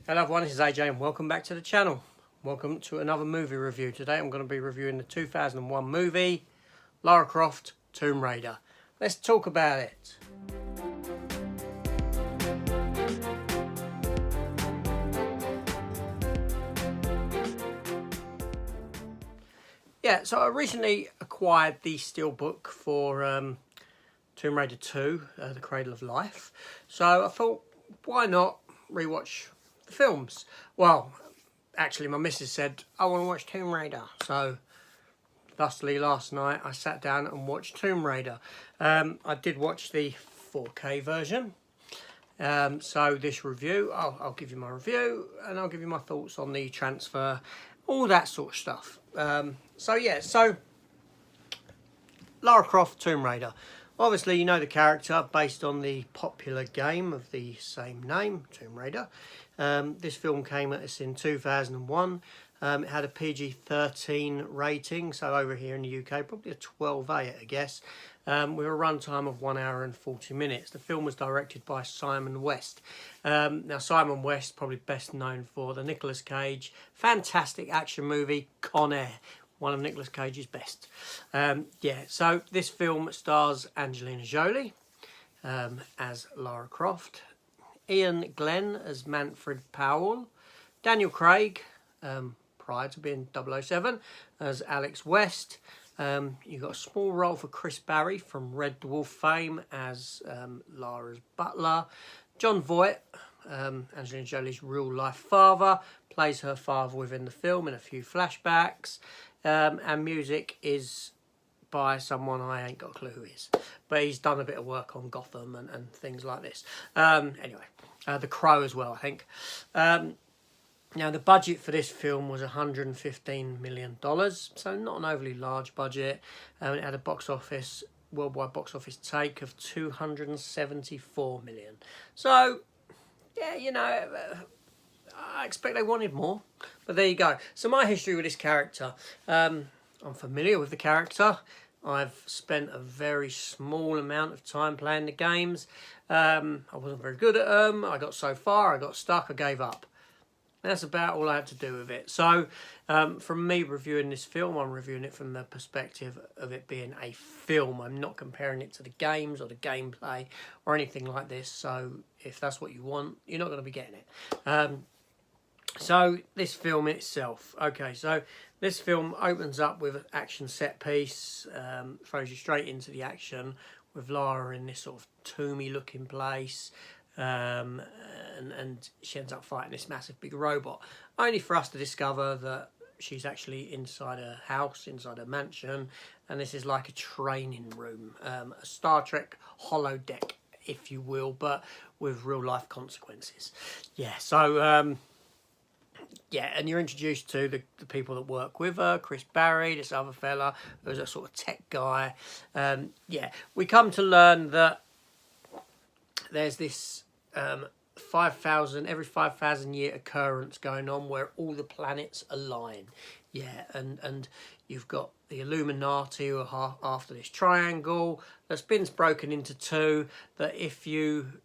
Hello everyone, this is AJ and welcome back to the channel. Welcome to another movie review. Today I'm going to be reviewing the 2001 movie Lara Croft Tomb Raider. Let's talk about it. Yeah, so I recently acquired the steelbook for Tomb Raider 2, The Cradle of Life. So I thought, why not rewatch the films? Well, actually my missus said, I want to watch Tomb Raider. So, thusly last night I sat down and watched Tomb Raider. I did watch the 4K version. So this review, I'll give you my review and I'll give you my thoughts on the transfer, all that sort of stuff. So Lara Croft Tomb Raider. Obviously, you know the character based on the popular game of the same name, Tomb Raider. This film came at us in 2001. It had a PG-13 rating, so over here in the UK, probably a 12A, I guess, with a runtime of 1 hour and 40 minutes. The film was directed by Simon West. Now, Simon West, probably best known for the Nicolas Cage fantastic action movie, Con Air. One of Nicolas Cage's best. So this film stars Angelina Jolie as Lara Croft, Ian Glenn as Manfred Powell, Daniel Craig, prior to being 007, as Alex West. You've got a small role for Chris Barry from Red Dwarf fame as Lara's butler. John Voight, Angelina Jolie's real-life father, plays her father within the film in a few flashbacks. And music is by someone I ain't got a clue who is, but he's done a bit of work on Gotham and things like this. Anyway, The Crow as well, I think. Now, the budget for this film was $115 million, so not an overly large budget. It had a worldwide box office take of $274 million. So, yeah, you know, I expect they wanted more, but there you go. So my history with this character, I'm familiar with the character. I've spent a very small amount of time playing the games. I wasn't very good at them. I got so far, I got stuck, I gave up. That's about all I had to do with it. So from me reviewing this film, I'm reviewing it from the perspective of it being a film. I'm not comparing it to the games or the gameplay or anything like this. So if that's what you want, you're not going to be getting it. So this film itself, okay, so this film opens up with an action set piece, throws you straight into the action with Lara in this sort of tomby looking place, and she ends up fighting this massive big robot, only for us to discover that she's actually inside a house, inside a mansion, and this is like a training room, a Star Trek holodeck, if you will, but with real life consequences. Yeah, so yeah, and you're introduced to the people that work with her, Chris Barry, this other fella, who's a sort of tech guy. Yeah, we come to learn that there's this every 5,000 year occurrence going on where all the planets align. Yeah, and you've got the Illuminati who are after this triangle that's been broken into two, that if you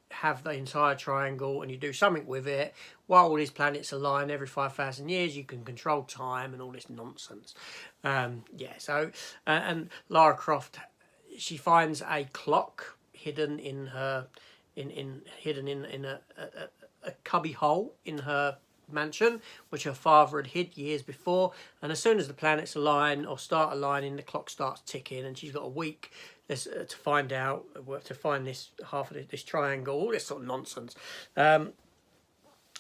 have the entire triangle and you do something with it, while all these planets align every 5,000 years, you can control time and all this nonsense. Yeah, so, and Lara Croft, she finds a clock hidden in her, hidden in a cubby hole in her mansion, which her father had hid years before, and as soon as the planets align or start aligning, the clock starts ticking, and she's got a week to find this half of this triangle, all this sort of nonsense.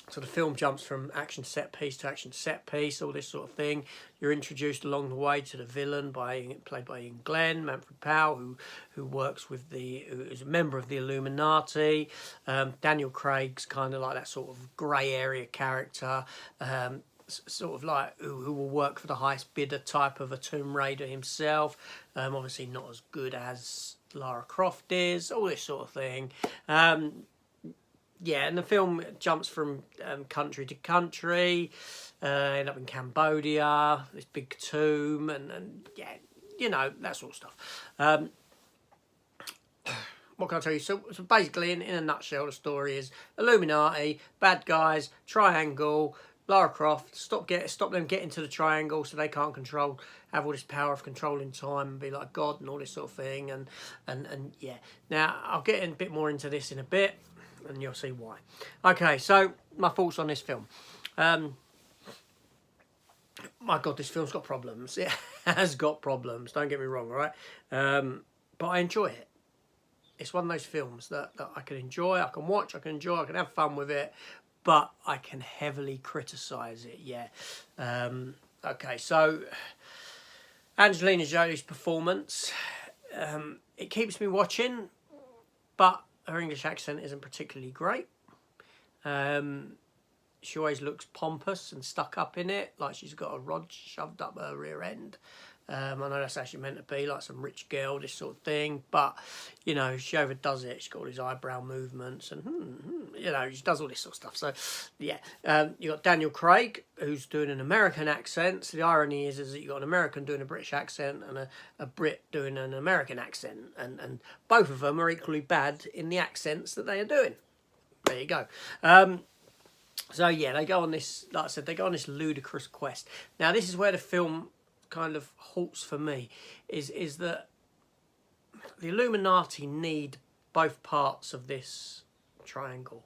So the film jumps from action set piece to action set piece, all this sort of thing. You're introduced along the way to the villain, played by Ian Glenn, Manfred Powell, who works with who is a member of the Illuminati. Daniel Craig's kind of like that sort of grey area character, sort of like who will work for the highest bidder type of a Tomb Raider himself. Obviously not as good as Lara Croft is, all this sort of thing. Yeah, and the film jumps from country to country, end up in Cambodia, this big tomb, and yeah, you know, that sort of stuff. what can I tell you? So basically, in a nutshell, the story is Illuminati, bad guys, triangle, Lara Croft, stop them getting to the triangle so they can't have all this power of controlling time and be like God and all this sort of thing. And yeah. Now, I'll get a bit more into this in a bit and you'll see why. Okay, so my thoughts on this film. My God, this film's got problems. It has got problems, don't get me wrong, all right? But I enjoy it. It's one of those films that I can enjoy, I can watch, I can enjoy, I can have fun with it, but I can heavily criticise it, yeah. Okay, so Angelina Jolie's performance, it keeps me watching, but her English accent isn't particularly great. She always looks pompous and stuck up in it, like she's got a rod shoved up her rear end. I know that's actually meant to be like some rich girl, this sort of thing, but you know, she overdoes it. She's got all these eyebrow movements and you know, she does all this sort of stuff. So yeah, you got Daniel Craig, who's doing an American accent. So the irony is that you got an American doing a British accent and a Brit doing an American accent, and both of them are equally bad in the accents that they are doing. There you go. So yeah, they go on this, like I said, they go on this ludicrous quest. Now this is where the film kind of halts for me, is that the Illuminati need both parts of this triangle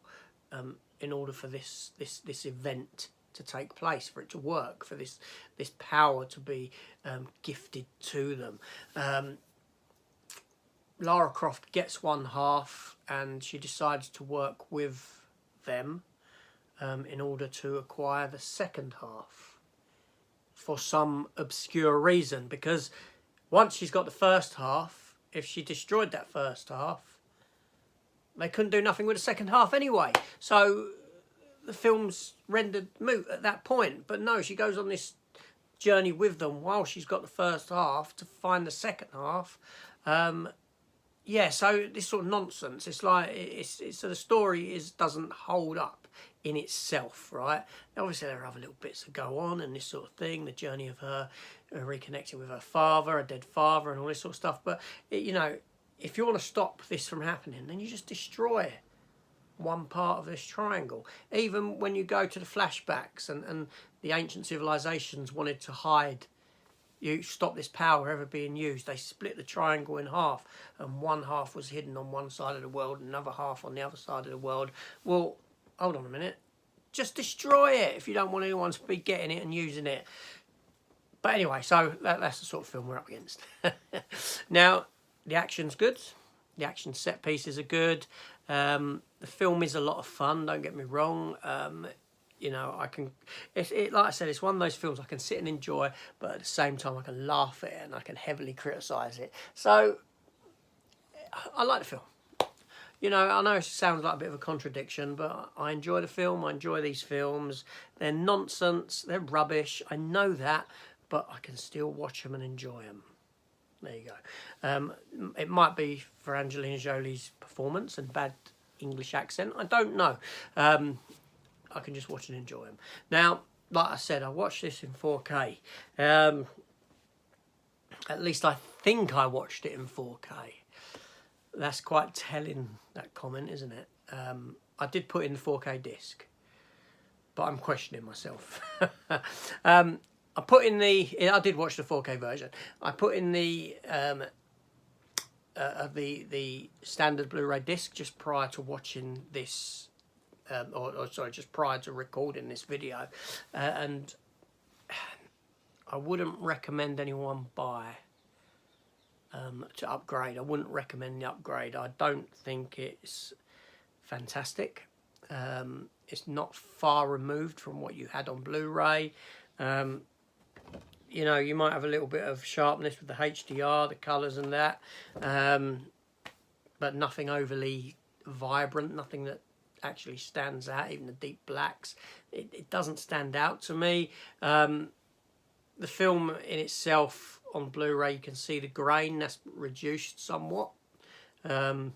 in order for this event to take place, for it to work, for this power to be gifted to them. Lara Croft gets one half and she decides to work with them in order to acquire the second half for some obscure reason, because once she's got the first half, if she destroyed that first half, they couldn't do nothing with the second half anyway. So the film's rendered moot at that point. But no, she goes on this journey with them while she's got the first half to find the second half. Yeah, so this sort of nonsense. It's like so the story doesn't hold up in itself, right? Obviously there are other little bits that go on and this sort of thing, the journey of her reconnecting with her father, a dead father, and all this sort of stuff. But you know, if you want to stop this from happening, then you just destroy one part of this triangle. Even when you go to the flashbacks and the ancient civilizations wanted to hide, you stop this power ever being used, they split the triangle in half, and one half was hidden on one side of the world and another half on the other side of the world. Well, hold on a minute, just destroy it if you don't want anyone to be getting it and using it. But anyway, so that's the sort of film we're up against. Now, the action's good, the action set pieces are good, the film is a lot of fun, don't get me wrong. You know, like I said, it's one of those films I can sit and enjoy, but at the same time I can laugh at it and I can heavily criticise it. So, I like the film. You know, I know it sounds like a bit of a contradiction, but I enjoy the film, I enjoy these films. They're nonsense, they're rubbish, I know that, but I can still watch them and enjoy them. There you go. It might be for Angelina Jolie's performance and bad English accent, I don't know. I can just watch and enjoy them. Now, like I said, I watched this in 4K. At least I think I watched it in 4K. That's quite telling, that comment, isn't it? I did put in the 4K disc, but I'm questioning myself. I did watch the 4K version. I put in the standard Blu-ray disc just prior to watching this. Just prior to recording this video, and I wouldn't recommend anyone buy to upgrade. I wouldn't recommend the upgrade. I don't think it's fantastic. It's not far removed from what you had on Blu-ray. You know, you might have a little bit of sharpness with the HDR, the colours and that, but nothing overly vibrant, nothing that actually stands out. Even the deep blacks, it doesn't stand out to me. The film in itself on Blu-ray, you can see the grain that's reduced somewhat. That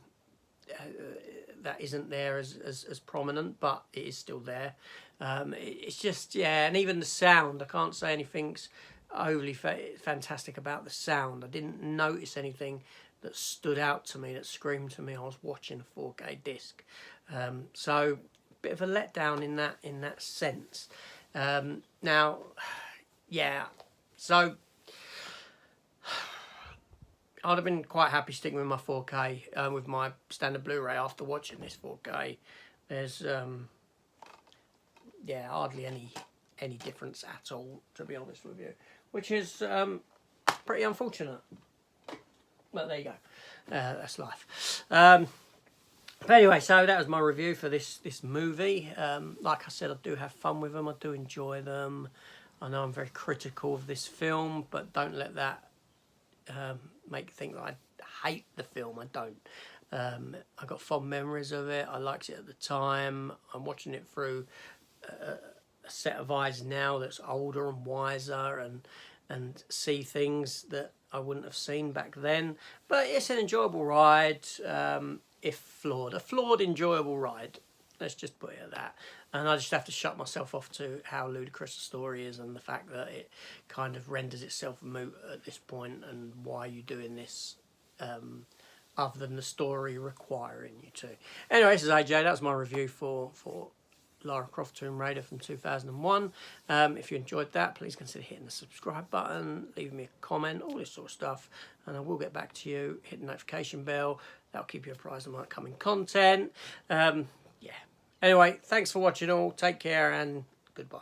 isn't there as prominent, but it is still there. It's just, yeah, and even the sound, I can't say anything's overly fantastic about the sound. I didn't notice anything that stood out to me, that screamed to me I was watching a 4K disc. So bit of a letdown in that sense. Now, yeah, so I'd have been quite happy sticking with my 4K with my standard Blu-ray after watching this 4K. There's yeah, hardly any difference at all, to be honest with you, which is pretty unfortunate. But there you go, that's life. But anyway, so that was my review for this movie. Like I said, I do have fun with them. I do enjoy them. I know I'm very critical of this film, but don't let that make you think that I hate the film. I don't. I got fond memories of it. I liked it at the time. I'm watching it through a set of eyes now that's older and wiser, and see things that I wouldn't have seen back then. But it's an enjoyable ride. If flawed. A flawed, enjoyable ride. Let's just put it at that. And I just have to shut myself off to how ludicrous the story is and the fact that it kind of renders itself moot at this point, and why you're doing this other than the story requiring you to. Anyway, this is AJ. That was my review for Lara Croft Tomb Raider from 2001. If you enjoyed that, please consider hitting the subscribe button, leaving me a comment, all this sort of stuff, and I will get back to you. Hit the notification bell. That'll keep you apprised of my upcoming content. Yeah. Anyway, thanks for watching all. Take care and goodbye.